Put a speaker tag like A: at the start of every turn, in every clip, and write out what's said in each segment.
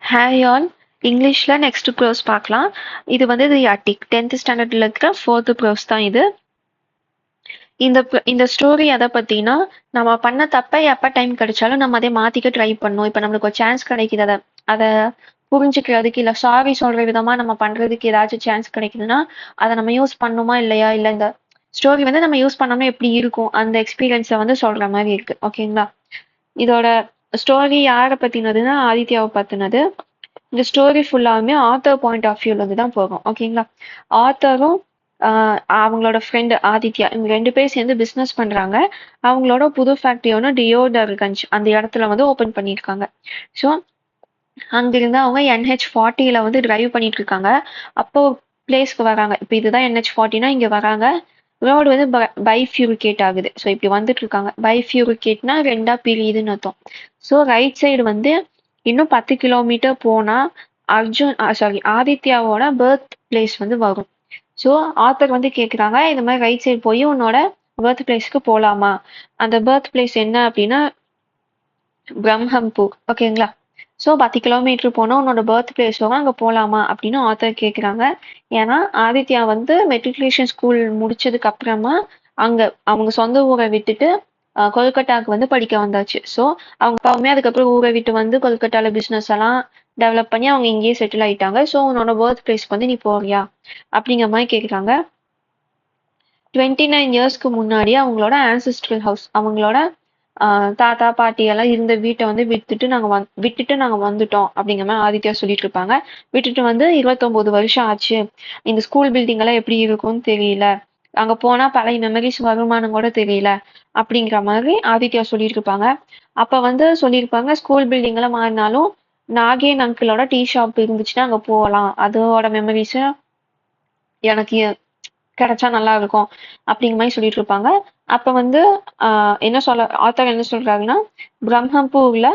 A: Hi all. இங்கிலீஷ்ல next pros பார்க்கலாம். இது வந்து தி அட்டிக் 10th ஸ்டாண்டர்ட்ல இருக்கிற 4th ப்ரோஸ் தான் இது. இந்த ஸ்டோரி எதை பத்தினா, நம்ம பண்ண தப்ப எப்ப டைம் கிடைச்சாலும் நம்ம அதை மாத்திக்க ட்ரை பண்ணணும். இப்ப நம்மளுக்கு ஒரு சான்ஸ் கிடைக்குது, அத புரிஞ்சுக்கிறதுக்கு இல்ல சாரி சொல்ற விதமா நம்ம பண்றதுக்கு ஏதாச்சும் சான்ஸ் கிடைக்குதுன்னா அதை நம்ம யூஸ் பண்ணணுமா இல்லையா, இல்ல இந்த ஸ்டோரி வந்து நம்ம யூஸ் பண்ணாம எப்படி இருக்கும் அந்த எக்ஸ்பீரியன்ஸை வந்து சொல்ற மாதிரி இருக்கு. ஓகேங்களா? இதோட ஸ்டோரி யாரை பத்தினதுன்னா ஆதித்யாவை பத்தினது. இந்த ஸ்டோரி ஃபுல்லாவுமே ஆத்தர் பாயிண்ட் ஆஃப் வியூல இருந்து தான் போகும். ஓகேங்களா? ஆத்தரும் அவங்களோட ஃப்ரெண்டு ஆதித்யா, இவங்க 2 பேர் சேர்ந்து பிசினஸ் பண்றாங்க. அவங்களோட புது ஃபேக்டரி ஒன்று டியோடர்கஞ்ச் அந்த இடத்துல வந்து ஓபன் பண்ணியிருக்காங்க. ஸோ அங்கிருந்து அவங்க NH40ல வந்து டிரைவ் பண்ணிட்டு இருக்காங்க. அப்போ பிளேஸ்க்கு வராங்க. இப்போ இதுதான் NH40னா இங்க வராங்க. ரோடு வந்து பைஃபியூரிகேட் ஆகுது. ஸோ இப்படி வந்துட்டு இருக்காங்க. பைஃபியூரிகேட்னா ரெண்டா பிரியுதுன்னு அர்த்தம். ஸோ ரைட் சைடு வந்து இன்னும் 10 கிலோமீட்டர் போனா ஆதித்யாவோட பர்த் பிளேஸ் வந்து வரும். ஸோ ஆத்தர் வந்து கேட்குறாங்க, இந்த மாதிரி ரைட் சைடு போய் உன்னோட பர்த் பிளேஸ்க்கு போகலாமா? அந்த பர்த் பிளேஸ் என்ன அப்படின்னா பிரம்மம்பூர். ஓகேங்களா? ஸோ 10 கிலோமீட்டர் போனால் உன்னோட பர்த் பிளேஸ் வரும், அங்கே போகலாமா அப்படின்னு ஆத்தர் கேட்குறாங்க. ஏன்னா ஆதித்யா வந்து மெட்ரிகுலேஷன் ஸ்கூல் முடிச்சதுக்கு அப்புறமா அங்கே அவங்க சொந்த ஊரை விட்டுட்டு கொல்கட்டாவுக்கு வந்து படிக்க வந்தாச்சு. ஸோ அவங்க அப்பாவுமே அதுக்கப்புறம் ஊரை விட்டு வந்து கொல்கட்டாவில் பிஸ்னஸ் எல்லாம் டெவலப் பண்ணி அவங்க இங்கேயே செட்டில் ஆயிட்டாங்க. ஸோ உன்னோட பர்த் பிளேஸ்க்கு வந்து நீ போறியா அப்படிங்கிற மாதிரி கேட்குறாங்க. 29 இயர்ஸ்க்கு முன்னாடி அவங்களோட ஆன்சிஸ்ட்ரல் ஹவுஸ், அவங்களோட தாத்தா பாட்டி எல்லாம் இருந்த வீட்டை வந்து விட்டுட்டு நாங்க வந்துட்டோம் அப்படிங்கிற மாதிரி ஆதித்யா சொல்லிட்டு இருப்பாங்க. விட்டுட்டு வந்து 29 வருஷம் ஆச்சு. இந்த ஸ்கூல் பில்டிங் எல்லாம் எப்படி இருக்கும்னு தெரியல, அங்க போனா பழைய மெமரிஸ் வருமானம் கூட தெரியல அப்படிங்கிற மாதிரி ஆதித்யா சொல்லிட்டு இருப்பாங்க. அப்ப வந்து சொல்லியிருப்பாங்க, ஸ்கூல் பில்டிங் எல்லாம் மாறினாலும் நாகேன் அங்கிளோட டீ ஷாப் இருந்துச்சுன்னா அங்க போகலாம், அதோட மெமரிஸ் எனக்கு கிடைச்சா நல்லா இருக்கும் அப்படிங்கிற மாதிரி சொல்லிட்டு இருப்பாங்க. அப்ப வந்து ஆத்தர் என்ன சொல்றாருன்னா, பிரம்மபூர்ல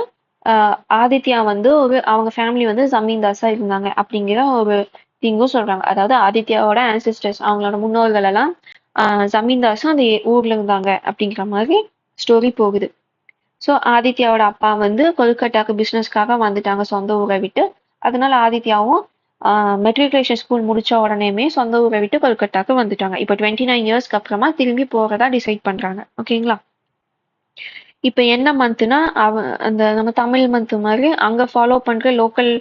A: ஆதித்யா வந்து அவங்க ஃபேமிலி வந்து ஜமீன்தாஸா இருந்தாங்க அப்படிங்கிற ஒரு திங்கும் சொல்றாங்க. அதாவது ஆதித்யாவோட ஆன்சிஸ்டர்ஸ், அவங்களோட முன்னோர்கள் எல்லாம் ஜமீன்தாஸும் அந்த ஊர்ல இருந்தாங்க அப்படிங்கிற மாதிரி ஸ்டோரி போகுது. ஸோ ஆதித்யாவோட அப்பா வந்து கொல்கட்டாக்கு பிசினஸ்க்காக வந்துட்டாங்க சொந்த ஊரை விட்டு. அதனால ஆதித்யாவும் மெட்ரிகுலேஷன் ஸ்கூல் முடிச்ச உடனேமே சொந்த ஊரை விட்டு கொல்கட்டாக்கு வந்துட்டாங்க. இப்போ 29 இயர்ஸ்க்கு அப்புறமா திரும்பி போறதா டிசைட் பண்றாங்க. ஓகேங்களா? இப்ப என்ன மந்த்னா அந்த நம்ம தமிழ் மந்த் மாதிரி அங்க ஃபாலோ பண்ற லோக்கல்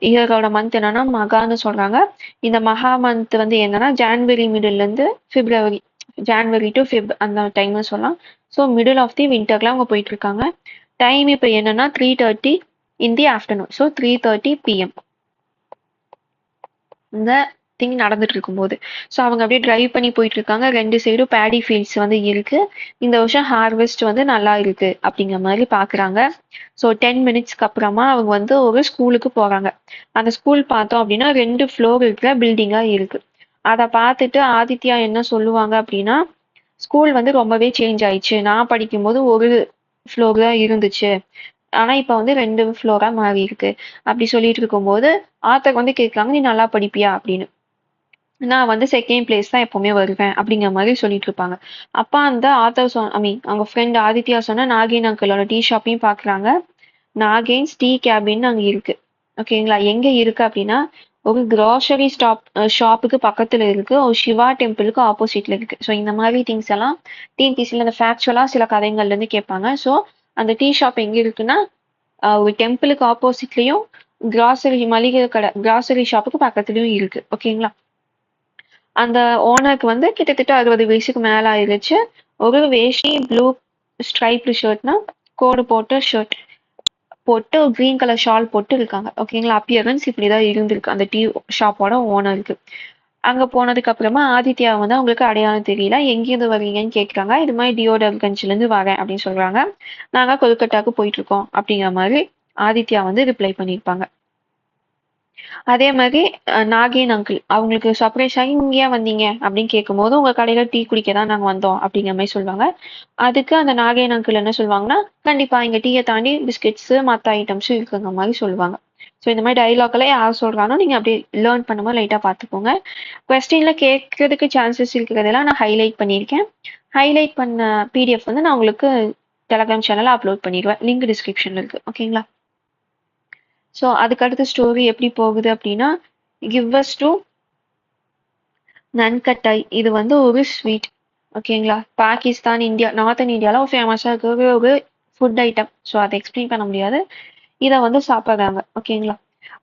A: இயரோட மந்த் என்னன்னா மகான்னு சொல்றாங்க. இந்த மகா மந்த் வந்து என்னன்னா ஜான்வரி மிடில் இருந்து பிப்ரவரி, ஜான்வரி டு ஃபிப் அந்த டைம்னு சொல்லலாம். ஸோ மிடில் ஆஃப் தி விண்டர்ல அவங்க போயிட்டு இருக்காங்க. டைம் இப்போ என்னன்னா 3:30 இன் தி ஆஃப்டர்நூன். ஸோ 3:30 PM இந்த திங் நடந்துட்டு இருக்கும்போது. ஸோ அவங்க அப்படியே டிரைவ் பண்ணி போயிட்டு இருக்காங்க. 2 சைடும் பேடி ஃபீல்ட்ஸ் வந்து இருக்கு. இந்த வருஷம் ஹார்வெஸ்ட் வந்து நல்லா இருக்கு அப்படிங்கிற மாதிரி பாக்குறாங்க. ஸோ 10 மினிட்ஸ்க்கு அப்புறமா அவங்க வந்து ஒரு ஸ்கூலுக்கு போறாங்க. அந்த ஸ்கூல் பார்த்தோம் அப்படின்னா 2 ஃப்ளோர் இருக்கிற பில்டிங்கா இருக்கு. அதை பார்த்துட்டு ஆதித்யா என்ன சொல்லுவாங்க அப்படின்னா, ஸ்கூல் வந்து ரொம்பவே சேஞ்ச் ஆயிடுச்சு. நான் படிக்கும்போது ஒரு ஃப்ளோர் தான் இருந்துச்சு, ஆனா இப்ப வந்து 2 ஃப்ளோரா மாறி இருக்கு அப்படி சொல்லிட்டு இருக்கும்போது ஆத்தர் வந்து கேட்கறாங்க, நீ நல்லா படிப்பியா அப்படின்னு. நான் வந்து செகண்ட் பிளேஸ் தான் எப்பவுமே வருவேன் அப்படிங்கிற மாதிரி சொல்லிட்டு இருப்பாங்க. அப்ப அந்த ஆத்தர் அவங்க ஃப்ரெண்ட் ஆதித்யா சொன்ன நாகேன் அங்கிளோட டீ ஷாப்பையும் பாக்குறாங்க. நாகேன்ஸ் டீ கேபின் அங்க இருக்கு. ஓகேங்களா? எங்க இருக்கு அப்படின்னா ஒரு கிராசரி ஷாப்புக்கு பக்கத்துல இருக்கு, ஒரு சிவா டெம்பிளுக்கு ஆப்போசிட்ல இருக்கு. ஸோ இந்த மாதிரி திங்ஸ் எல்லாம் டிஎன்பிசில அந்த ஃபேக்சுவலா சில கதைகள்ல இருந்து கேட்பாங்க. ஸோ அந்த டீ ஷாப் எங்க இருக்குன்னா ஒரு டெம்பிளுக்கு ஆப்போசிட்லயும் மளிகை கடை கிராசரி ஷாப்புக்கு பக்கத்துலயும் இருக்கு. ஓகேங்களா? அந்த ஓனருக்கு வந்து கிட்டத்தட்ட 60 வயசுக்கு மேல ஆயிருச்சு. ஒரு வேஷ்டி ப்ளூ ஸ்ட்ரைப்டு ஷர்ட்னா கோடு போட்டு ஷர்ட் போட்டு கிரீன் கலர் ஷால் போட்டு இருக்காங்க. ஓகேங்களா? அப்பியரன்ஸ் இப்படிதான் இருந்திருக்கு அந்த டீ ஷாப்போட ஓனருக்கு. அங்க போனதுக்கு அப்புறமா ஆதித்யா வந்து அவங்களுக்கு அடையாளம் தெரியல. எங்கிருந்து வரீங்கன்னு கேட்குறாங்க. இது மாதிரி டியோடர்கஞ்ச்ல இருந்து வரேன் அப்படின்னு சொல்றாங்க. நாங்க கொல்கட்டாக்கு போயிட்டு இருக்கோம் அப்படிங்கிற மாதிரி ஆதித்யா வந்து ரிப்ளை பண்ணியிருப்பாங்க. அதே மாதிரி நாகேன் அங்கிள் அவங்களுக்கு சர்ப்ரைஸ் ஆகி இங்க ஏன் வந்தீங்க அப்படின்னு கேட்கும்போது உங்க கடையில டீ குடிக்க தான் நாங்க வந்தோம் அப்படிங்கிற மாதிரி சொல்லுவாங்க. அதுக்கு அந்த நாகேன் அங்கிள் என்ன சொல்லுவாங்கன்னா, கண்டிப்பா இங்க டீயை தாண்டி பிஸ்கெட்ஸ் மற்ற ஐட்டம்ஸும் இருக்குங்கிற மாதிரி சொல்லுவாங்க. ஸோ இந்த மாதிரி டைலாக் எல்லாம் யார் சொல்றானோ நீங்க அப்படியே லேர்ன் பண்ணும்போது லைட்டா பார்த்துக்கோங்க. கொஸ்டின்ல கேட்கறதுக்கு சான்சஸ் இருக்கிறதெல்லாம் நான் ஹைலைட் பண்ணியிருக்கேன். ஹைலைட் பண்ண PDF வந்து நான் உங்களுக்கு டெலகிராம் சேனல்ல அப்லோட் பண்ணிடுவேன். லிங்க் டிஸ்கிரிப்ஷன்ல இருக்கு. ஓகேங்களா? ஸோ அதுக்கடுத்த ஸ்டோரி எப்படி போகுது அப்படின்னா, கிவ்வஸ் டு நன்கட்டாய். இது வந்து ஒரு ஸ்வீட். ஓகேங்களா? பாகிஸ்தான், இந்தியா, நார்த்தன் இந்தியால ஃபேமஸா இருக்கிற ஒரு ஃபுட் ஐட்டம். ஸோ அதை எக்ஸ்பிளைன் பண்ண முடியாது. இதை வந்து சாப்பிட்றாங்க. ஓகேங்களா?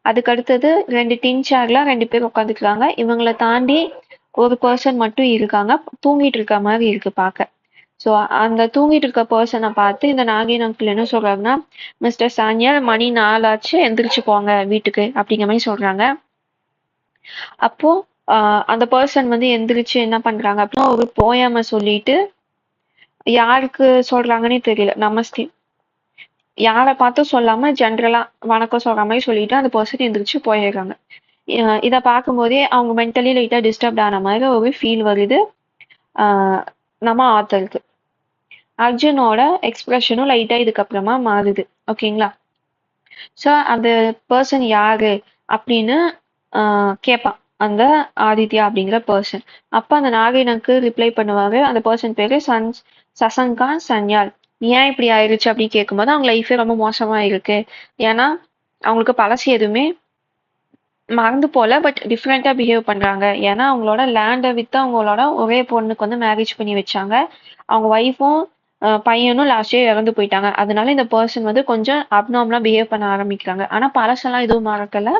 A: அதுக்கு அடுத்தது 2 டின் சேர்ல 2 பேர் உட்காந்துருக்காங்க. இவங்கள தாண்டி ஒரு பர்சன் மட்டும் இருக்காங்க. தூங்கிட்டு இருக்க மாதிரி இருக்கு பார்க்க. ஸோ அந்த தூங்கிட்டு இருக்க பர்சனை பார்த்து இந்த நாகின் அங்கிள் என்ன சொல்றாங்கன்னா, மிஸ்டர் சானியல் மணி 4 ஆச்சு, எந்திரிச்சு போங்க வீட்டுக்கு அப்படிங்கிற மாதிரி சொல்றாங்க. அப்போ அந்த பர்சன் வந்து எந்திரிச்சு என்ன பண்றாங்க அப்படின்னா, ஒரு போயம சொல்லிட்டு யாருக்கு சொல்றாங்கன்னே தெரியல. நமஸ்தே யாரை பார்த்தும் சொல்லாம ஜென்ரலா வணக்கம் சொல்ற மாதிரி சொல்லிட்டு அந்த பர்சன் எந்திரிச்சு போயிடுறாங்க. இதை பார்க்கும்போதே அவங்க மென்டலி லைட்டா டிஸ்டர்ப்ட் ஆன மாதிரி ஒரு ஃபீல் வருது நம்ம ஆத்தருக்கு. அர்ஜுனோட எக்ஸ்பிரஷனும் லைட்டா இதுக்கப்புறமா மாறுது. ஓகேங்களா? ஸோ அந்த பர்சன் யாரு அப்படின்னு கேட்பான் அந்த ஆதித்யா அப்படிங்கிற பர்சன். அப்ப அந்த நாகினுக்கு ரிப்ளை பண்ணுவாரு. அந்த பர்சன் பேரு சசங்கா சன்யால். ஏன் இப்படி ஆயிடுச்சு அப்படின்னு கேட்கும்போது அவங்க லைஃபே ரொம்ப மோசமா இருக்கு. ஏன்னா அவங்களுக்கு பழசு எதுவுமே மறந்து போல, பட் டிஃப்ரெண்டா பிஹேவ் பண்றாங்க. ஏன்னா அவங்களோட லேண்டை வித்து அவங்களோட ஒரே பொண்ணுக்கு வந்து மேரேஜ் பண்ணி வச்சாங்க. அவங்க ஒய்ஃபும் பையனும் லாஸ்ட் இயர் இறந்து போயிட்டாங்க. அதனால இந்த பர்சன் வந்து கொஞ்சம் அப்நார்மலா பிஹேவ் பண்ண ஆரம்பிக்கிறாங்க. ஆனா பழசெல்லாம் எதுவும் மறக்கல.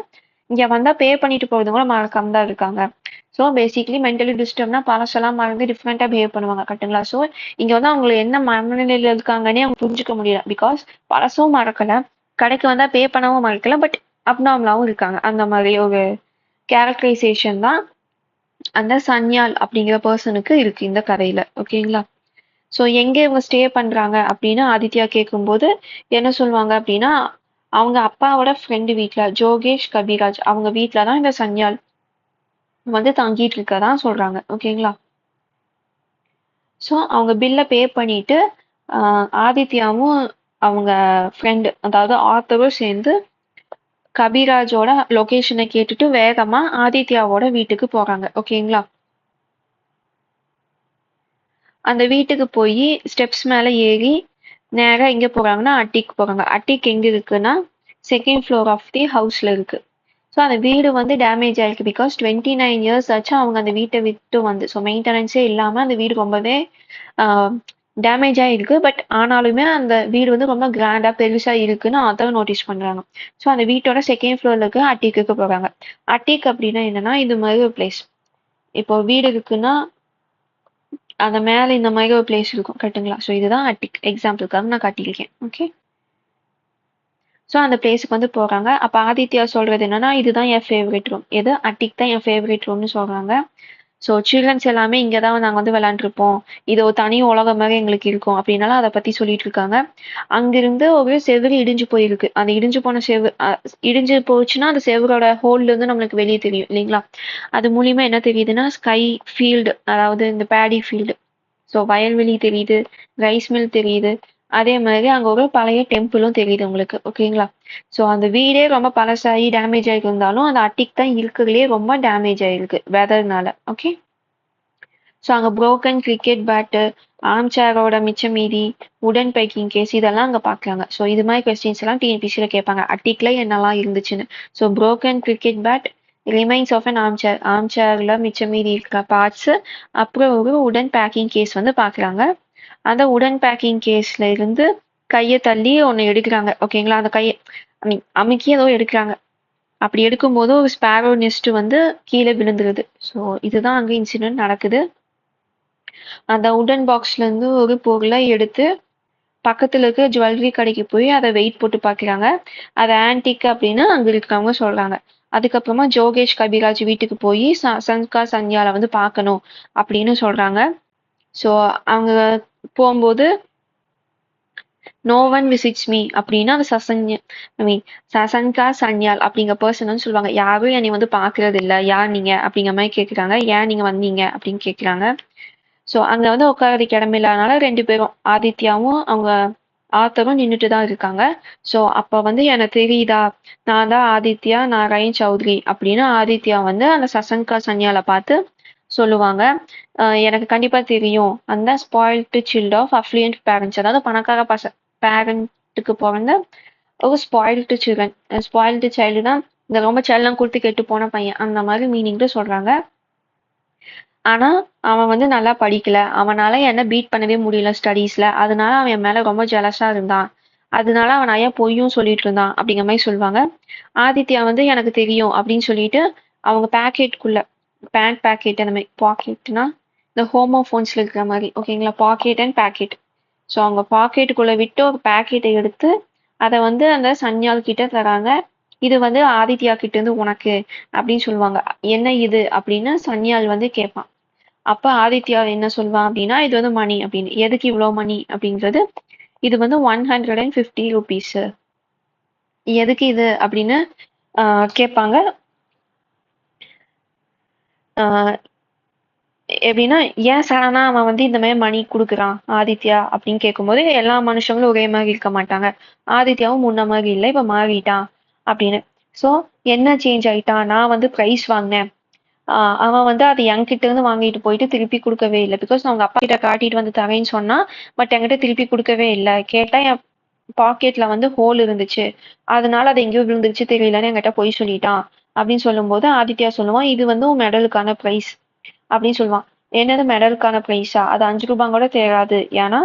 A: இங்க வந்தா பே பண்ணிட்டு போறது கூட மறக்காம தான் இருக்காங்க. ஸோ பேசிக்கலி மென்டலி டிஸ்டர்ப்னா பழசெல்லாம் மறந்து டிஃப்ரெண்டா பிஹேவ் பண்ணுவாங்க. கரெக்ட்டுங்களா? ஸோ இங்க வந்து அவங்க என்ன மனநிலையில இருக்காங்கன்னே அவங்க புரிஞ்சுக்க முடியல. பிகாஸ் பழசும் மறக்கல, கடைக்கு வந்தா பே பண்ணவும் மறக்கல, பட் அப்நார்மலாவும் இருக்காங்க. அந்த மாதிரி ஒரு கேரக்டரைசேஷன் தான் அந்த சன்யால் அப்படிங்கிற பர்சனுக்கு இருக்கு இந்த கதையில. ஓகேங்களா? ஸோ எங்க இவங்க ஸ்டே பண்றாங்க அப்படின்னு ஆதித்யா கேட்கும்போது என்ன சொல்லுவாங்க அப்படின்னா, அவங்க அப்பாவோட ஃப்ரெண்டு வீட்ல ஜோகேஷ் கபிராஜ் அவங்க வீட்ல தான் இந்த சன்யால் வந்து தங்கிட்டு இருக்கதா சொல்றாங்க. ஓகேங்களா? ஸோ அவங்க பில்லை பே பண்ணிட்டு ஆதித்யாவும் அவங்க ஃப்ரெண்டு அதாவது ஆத்தரும் சேர்ந்து கபிராஜோட லொகேஷனை கேட்டுட்டு வேகமா ஆதித்யாவோட வீட்டுக்கு போறாங்க. ஓகேங்களா? அந்த வீட்டுக்கு போய் ஸ்டெப்ஸ் மேல ஏறி நேரா எங்க போறாங்கன்னா அட்டிக்கு போறாங்க. அட்டிக் எங்க இருக்குன்னா செகண்ட் ஃப்ளோர் ஆஃப் தி ஹவுஸ்ல இருக்கு. ஸோ அந்த வீடு வந்து டேமேஜ் ஆயிருக்கு. பிகாஸ் 29 இயர்ஸ் ஆச்சு அவங்க அந்த வீட்டை விட்டு வந்து. ஸோ மெயின்டெனன்ஸே இல்லாம அந்த வீடு ரொம்பவே டேமேஜ் ஆயிருக்கு. பட் ஆனாலுமே அந்த வீடு வந்து ரொம்ப கிராண்டா பெருசா இருக்குன்னு ஆத்தர் நோட்டீஸ் பண்றாங்க. ஸோ அந்த வீட்டோட செகண்ட் ஃப்ளோர்ல இருக்க அட்டிக்கு போறாங்க. அட்டிக் அப்படின்னா என்னன்னா இது மாதிரி ஒரு பிளேஸ். இப்போ வீடு இருக்குன்னா அந்த மேல இந்த மாதிரி ஒரு பிளேஸ் இருக்கும். கரெக்ட்டுங்களா? ஸோ இதுதான் அட்டிக். எக்ஸாம்பிளுக்காக நான் காட்டியிருக்கேன். ஓகே. ஸோ அந்த பிளேஸுக்கு வந்து போறாங்க. அப்ப ஆதித்யா சொல்றது என்னன்னா, இதுதான் என் ஃபேவரட் ரூம். எது? அட்டிக் தான் என் ஃபேவரட் ரூம்னு சொல்றாங்க. ஸோ சில்ட்ரன்ஸ் எல்லாமே இங்கே தான் நாங்கள் வந்து விளையாண்டுருப்போம். இது ஒரு தனி உலகம் மாதிரி எங்களுக்கு இருக்கும் அப்படின்னாலும் அதை பத்தி சொல்லிட்டு இருக்காங்க. அங்கிருந்து ஒரு செவுரு இடிஞ்சு போயிருக்கு. அந்த இடிஞ்சு போன இடிஞ்சு போச்சுன்னா அந்த செவரோட ஹோல்ல இருந்து நம்மளுக்கு வெளியே தெரியும் இல்லைங்களா? அது மூலியமா என்ன தெரியுதுன்னா ஸ்கை ஃபீல்டு, அதாவது இந்த பேடி ஃபீல்டு. ஸோ வயல்வெளி தெரியுது, ரைஸ் மில் தெரியுது. அதே மாதிரி அங்க ஒரு பழைய டெம்பிளும் தெரியுது உங்களுக்கு. ஓகேங்களா? ஸோ அந்த வீடே ரொம்ப பழசாகி டேமேஜ் ஆகி இருந்தாலும் அந்த அட்டிக் தான் இருக்கிறதுலே ரொம்ப டேமேஜ் ஆயிருக்கு வெதர்னால. ஓகே. ஸோ அங்க புரோக்கன் கிரிக்கெட் பேட்டு, ஆர்ம் சேரோட மிச்ச மீதி, உடன் பைக்கிங் கேஸ் இதெல்லாம் அங்க பாக்குறாங்க. ஸோ இது மாதிரி கொஸ்டின்ஸ் எல்லாம் டிஎன்பிசியில கேட்பாங்க. அட்டிக்ல என்னெல்லாம் இருந்துச்சுன்னு. So broken cricket bat, remains of an arm சேர்ல மிச்ச மீதி இருக்கிற பார்ட்ஸ், அப்புறம் ஒரு உடன் பேக்கிங் கேஸ் வந்து பாக்குறாங்க. அந்த உடன் பேக்கிங் கேஸ்ல இருந்து கையை தள்ளி ஒன்னு எடுக்கிறாங்க. ஓகேங்களா? அந்த கையை அமுக்கி ஏதோ எடுக்கிறாங்க. அப்படி எடுக்கும்போது ஒரு ஸ்பேரோ நெஸ்ட் வந்து கீழே விழுந்துருது. ஸோ இதுதான் அங்க இன்சிடென்ட் நடக்குது. அந்த உடன் பாக்ஸ்ல இருந்து ஒரு பொருளை எடுத்து பக்கத்துல இருக்க ஜுவல்லரி கடைக்கு போய் அதை வெயிட் போட்டு பாக்குறாங்க. அது ஆன்டிக் அப்படின்னு அங்க இருக்கிறவங்க சொல்றாங்க. அதுக்கப்புறமா ஜோகேஷ் கபிராஜ் வீட்டுக்கு போய் சங்கா சன்யால வந்து பார்க்கணும் அப்படின்னு சொல்றாங்க. ஸோ அவங்க போகும்போது நோ ஒன் விசிட்ஸ் மீ அப்படின்னா அந்த சசங்கா சன்யால் அப்படிங்கிற பர்சன் வந்து சொல்லுவாங்க, யாரும் என்னை வந்து பாக்குறது இல்ல, யார் நீங்க அப்படிங்கிற மாதிரி கேக்குறாங்க. ஏன் நீங்க வந்தீங்க அப்படின்னு கேக்குறாங்க. ஸோ அங்க வந்து உட்காரதுக்கு இடம் இல்லாதனால 2 பேரும் ஆதித்யாவும் அவங்க ஆத்தரும் நின்றுட்டு தான் இருக்காங்க. ஸோ அப்ப வந்து எனக்கு தெரியுதா, நான் தான் ஆதித்யா, நான் ரயன் சௌத்ரி அப்படின்னு ஆதித்யா வந்து அந்த சசங்கா சன்யால பார்த்து சொல்லுவாங்க. எனக்கு கண்டிப்பா தெரியும். அந்த spoiled child of affluent parents, அதாவது பணக்கார பேரண்ட்டுக்கு பிறந்த ஒரு ஸ்பாயில்டு சில்ட்ரன். ஸ்பாயில்டு சைல்டுனா இந்த ரொம்ப செல்லம் கொடுத்து கெட்டு போன பையன் அந்த மாதிரி மீனிங்ல சொல்றாங்க. ஆனா அவன் வந்து நல்லா படிக்கல, அவனால என்ன பீட் பண்ணவே முடியல ஸ்டடீஸ்ல, அதனால அவன் என் மேல ரொம்ப ஜெலஸா இருந்தான், அதனால அவன் நிறைய பொய்யும் சொல்லிட்டு இருந்தான் அப்படிங்கிற மாதிரி சொல்லுவாங்க. ஆதித்யா வந்து எனக்கு தெரியும் அப்படின்னு சொல்லிட்டு அவங்க பேக்கெட்டுக்குள்ள பேண்ட் பேக்கெட் அந்த மாதிரி பாக்கெட்னா இந்த ஹோமோஃபோன்ஸ்ல இருக்கிற மாதிரி ஓகேங்களா, பாக்கெட் அண்ட் பேக்கெட். ஸோ அவங்க பாக்கெட்டுக்குள்ள விட்டு ஒரு பேக்கெட்டை எடுத்து அதை வந்து அந்த சன்யால் கிட்ட தராங்க. இது வந்து ஆதித்யா கிட்ட இருந்து உனக்கு அப்படின்னு சொல்லுவாங்க. என்ன இது அப்படின்னு சன்யால் வந்து கேட்பான். அப்ப ஆதித்யா என்ன சொல்வான் அப்படின்னா இது வந்து மணி அப்படின்னு. எதுக்கு இவ்வளவு மணி அப்படின்றது, இது வந்து 150 ருபீஸ், எதுக்கு இது அப்படின்னு கேட்பாங்க. ஆஹ் எப்படின்னா ஏன் சடனா அவன் வந்து இந்த மாதிரி மணி கொடுக்குறான் ஆதித்யா அப்படின்னு கேட்கும்போது எல்லா மனுஷங்களும் ஒரே மாதிரி இருக்க மாட்டாங்க. ஆதித்யாவும் முன்ன மாதிரி இல்லை, இப்ப மாறிட்டான் அப்படின்னு. ஸோ என்ன சேஞ்ச் ஆயிட்டான், நான் வந்து ப்ரைஸ் வாங்கினேன், அவன் வந்து அது என்கிட்ட இருந்து வாங்கிட்டு போயிட்டு திருப்பி கொடுக்கவே இல்லை. பிகாஸ் அவங்க அப்பா கிட்ட காட்டிட்டு வந்து தரேன்னு சொன்னா, பட் என்கிட்ட திருப்பி கொடுக்கவே இல்லை. கேட்டா என் பாக்கெட்ல வந்து ஹோல் இருந்துச்சு, அதனால அது எங்கேயோ விழுந்துருச்சு தெரியலன்னு என்கிட்ட பொய் சொல்லிட்டான் அப்படின்னு சொல்லும்போது ஆதித்யா சொல்லுவான் இது வந்து உன் மெடலுக்கான ப்ரைஸ் அப்படின்னு சொல்லுவான். என்னது மெடலுக்கான ப்ரைஸா, அது 5 ரூபாய் கூட தேராது, ஏன்னா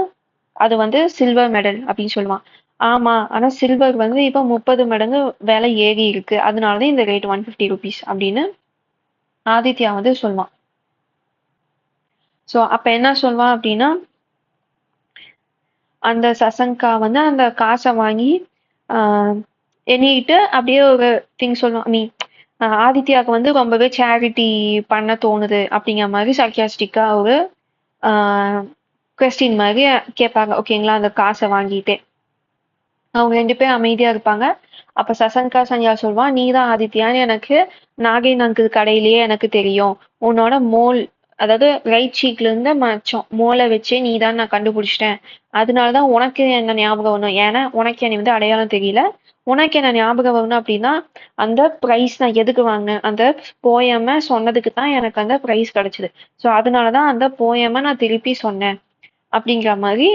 A: அது வந்து சில்வர் மெடல் அப்படின்னு சொல்லுவான். ஆமா, ஆனா சில்வர் வந்து இப்போ 30 மடங்கு விலை ஏறி இருக்கு, அதனாலதான் இந்த ரேட் 150 ருபீஸ் அப்படின்னு ஆதித்யா வந்து சொல்லுவான். சோ அப்ப என்ன சொல்வான் அப்படின்னா, அந்த சசங்கா வந்து அந்த காசை வாங்கி எண்ணிட்டு அப்படியே ஒரு திங் சொல்லுவான். மீ ஆதித்யாவுக்கு வந்து ரொம்பவே சேரிட்டி பண்ண தோணுது அப்படிங்கிற மாதிரி சர்க்கியாஸ்டிக்கா ஒரு கொஸ்டின் மாதிரி கேட்பாங்க ஓகேங்களா. அந்த காசை வாங்கிட்டே அவங்க 2 பேரும் அமைதியா இருப்பாங்க. அப்ப சசங்கா சன்யா சொல்வான், நீதான் ஆதித்யான்னு எனக்கு நாகேன் அங்கிள் கடையிலேயே எனக்கு தெரியும், உன்னோட மோல் அதாவது ரைட் சீக்ல இருந்து மச்சம் மோலை வச்சே நீதான் நான் கண்டுபிடிச்சிட்டேன், அதனாலதான் உனக்கு என்ன ஞாபகம் வரணும், ஏன்னா உனக்கு என்னை வந்து அடையாளம் தெரியல, உனக்கு என்ன ஞாபகம் வரணும் அப்படின்னா அந்த ப்ரைஸ் நான் எதுக்கு வாங்கினேன், அந்த போயம சொன்னதுக்கு தான் எனக்கு அந்த ப்ரைஸ் கிடைச்சது, ஸோ அதனாலதான் அந்த போயம நான் திருப்பி சொன்னேன் அப்படிங்கிற மாதிரி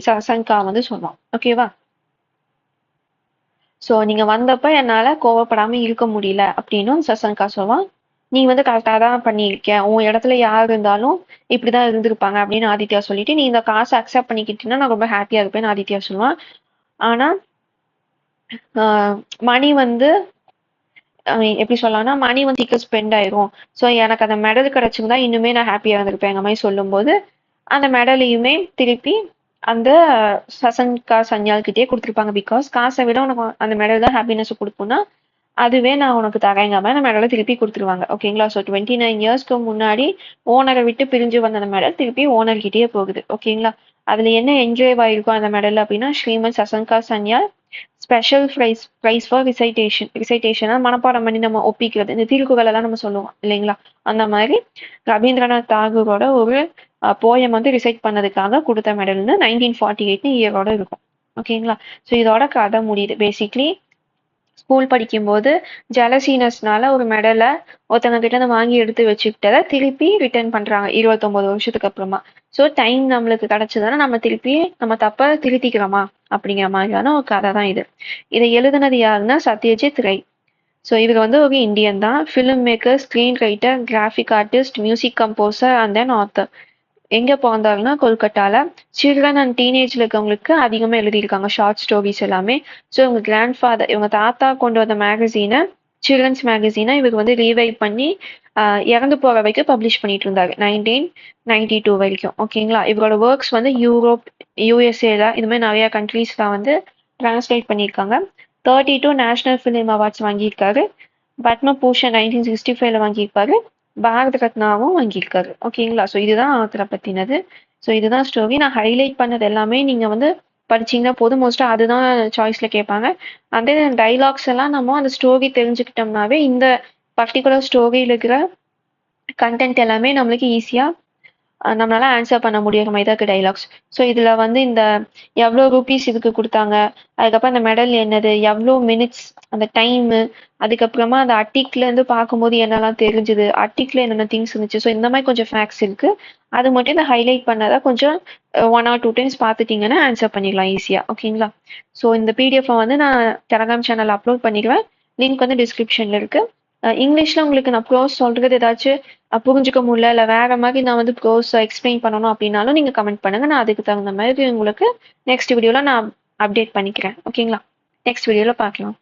A: சசங்கா வந்து சொல்லுவான். ஓகேவா. சோ நீங்க வந்தப்ப என்னால கோவப்படாம இருக்க முடியல அப்படின்னும் சசங்கா சொல்லுவான். நீ வந்து கரெக்டா தான் பண்ணியிருக்க, உன் இடத்துல யார் இருந்தாலும் இப்படிதான் இருந்திருப்பாங்க அப்படின்னு ஆதித்யா சொல்லிட்டு, நீ இந்த காசை அக்செப்ட் பண்ணிக்கிட்டீங்கன்னா நான் ரொம்ப ஹாப்பியா இருப்பேன்னு ஆதித்யா சொல்லுவான். ஆனா மணி வந்து எப்படி சொல்லலாம்னா மணி வந்து சீக்கிரம் ஸ்பெண்ட் ஆயிரும், ஸோ எனக்கு அந்த மெடல் கிடைச்சிருந்தா இன்னுமே நான் ஹாப்பியா இருந்திருப்பேன் அந்த மாதிரி சொல்லும்போது அந்த மெடலையுமே திருப்பி அந்த சசங்கா சன்யால் கிட்டே கொடுத்துருப்பாங்க. பிகாஸ் காசை விட உனக்கு அந்த மெடல் தான் ஹாப்பினஸ் கொடுக்கும்னா அதுவே நான் உனக்கு தரேங்க மாதிரி அந்த மெடலை திருப்பி கொடுத்துருவாங்க. ஓகேங்களா. ஸோ 29 இயர்ஸ்க்கு முன்னாடி ஓனரை விட்டு பிரிஞ்சு வந்த அந்த மெடல் திருப்பி ஓனர் கிட்டேயே போகுது. ஓகேங்களா. அதுல என்ன என்ஜாய் ஆயிருக்கும் அந்த மெடல் அப்படின்னா, Srimat Sasanka Sanyal special prize for ரிசைட்டேஷனா மனப்பாடம் பண்ணி நம்ம ஒப்பிக்கிறது, இந்த திருக்குறள் எல்லாம் நம்ம சொல்லுவோம் இல்லைங்களா, அந்த மாதிரி ரவீந்திரநாத் தாகூரோட ஒரு போயம் வந்து ரிசைட் பண்ணதுக்காக கொடுத்த மெடல்னு 1948 இயரோட இருக்கும். ஓகேங்களா. ஸோ இதோட கதை முடியுது. பேசிக்லி ஸ்கூல் படிக்கும்போது ஜெலசீனஸ்னால ஒரு மெடலை ஒருத்தவங்க கிட்ட இருந்து வாங்கி எடுத்து வச்சுக்கிட்டதை திருப்பி ரிட்டர்ன் பண்றாங்க 29 வருஷத்துக்கு அப்புறமா. ஸோ டைம் நம்மளுக்கு கிடைச்சதுன்னா நம்ம திருப்பி நம்ம தப்ப திருத்திக்கிறோமா அப்படிங்கிற மாதிரியான ஒரு கதை தான் இது. இதை எழுதுனது யாருன்னா சத்யஜித் ரே. ஸோ இவர் வந்து ஒரு இந்தியன் தான், film maker, screen writer, graphic artist, music composer and then author. எங்க பிறந்தாருன்னா கொல்கட்டால. சில்ட்ரன் அண்ட் டீனேஜ்ல இருக்கவங்களுக்கு அதிகமா எழுதியிருக்காங்க ஷார்ட் ஸ்டோரிஸ் எல்லாமே. ஸோ இவங்க கிராண்ட் ஃபாதர், இவங்க தாத்தா கொண்டு வந்த மேகசீனை, சில்ட்ரன்ஸ் மேகசீனை இவருக்கு வந்து ரீவைவ் பண்ணி இறந்து போற வரைக்கும் பப்ளிஷ் பண்ணிட்டு இருந்தாரு 1992 வரைக்கும். ஓகேங்களா. இவரோட ஒர்க்ஸ் வந்து யூரோப், யூஎஸ்ஏல இது மாதிரி நிறைய கண்ட்ரீஸ்ல வந்து டிரான்ஸ்லேட் பண்ணியிருக்காங்க. 32 நேஷனல் ஃபிலிம் அவார்ட்ஸ் வாங்கியிருக்காரு. பத்மபூஷன் 1965ல வாங்கியிருப்பாரு. பாரத ரத்னாவும் வாங்கியிருக்காரு. ஓகேங்களா. ஸோ இதுதான் ஆத்தரை பத்தினது. ஸோ இதுதான் ஸ்டோரி. நான் ஹைலைட் பண்ணது எல்லாமே நீங்க வந்து படிச்சீங்கன்னா போதும், மோஸ்டா அதுதான் சாய்ஸ்ல கேட்பாங்க. அந்த டைலாக்ஸ் எல்லாம் நம்ம அந்த ஸ்டோரி தெரிஞ்சுக்கிட்டோம்னாவே இந்த பர்டிகுலர் ஸ்டோரியில இருக்கிற கண்டென்ட் எல்லாமே நம்மளுக்கு ஈஸியா நம்மளால ஆன்சர் பண்ண முடியும் மாதிரி தான் இருக்கு டைலாக்ஸ். ஸோ இதில் வந்து இந்த எவ்வளோ ரூபீஸ் இதுக்கு கொடுத்தாங்க, அதுக்கப்புறம் அந்த மெடல் என்னது, எவ்வளோ மினிட்ஸ் அந்த டைமு, அதுக்கப்புறமா அந்த அட்டிக்லேருந்து பார்க்கும்போது என்னெல்லாம் தெரிஞ்சுது, அட்டிக்கில் என்னென்ன திங்ஸ் இருந்துச்சு. ஸோ இந்த மாதிரி கொஞ்சம் ஃபேக்ட்ஸ் இருக்குது. அது மட்டும் இந்த ஹைலைட் பண்ணாதான் கொஞ்சம் 1 or 2 டைம்ஸ் பார்த்துட்டிங்கன்னா ஆன்சர் பண்ணிடலாம் ஈஸியாக. ஓகேங்களா? ஸோ இந்த பிடிஎஃப் வந்து நான் டெலகிராம் சேனல் அப்லோட் பண்ணிடுவேன். லிங்க் வந்து டிஸ்கிரிப்ஷனில் இருக்குது. இங்கிலீஷில் உங்களுக்கு நான் ப்ரோஸ் சொல்கிறது ஏதாச்சும் புரிஞ்சுக்க முடியல, இல்லை வேற மாதிரி நான் வந்து ப்ரோஸ் எக்ஸ்பிளைன் பண்ணணும் அப்படின்னாலும் நீங்கள் கமெண்ட் பண்ணுங்கள். நான் அதுக்கு தகுந்த மாதிரி உங்களுக்கு நெக்ஸ்ட் வீடியோவில் நான் அப்டேட் பண்ணிக்கிறேன். ஓகேங்களா? நெக்ஸ்ட் வீடியோவில் பார்க்கலாம்.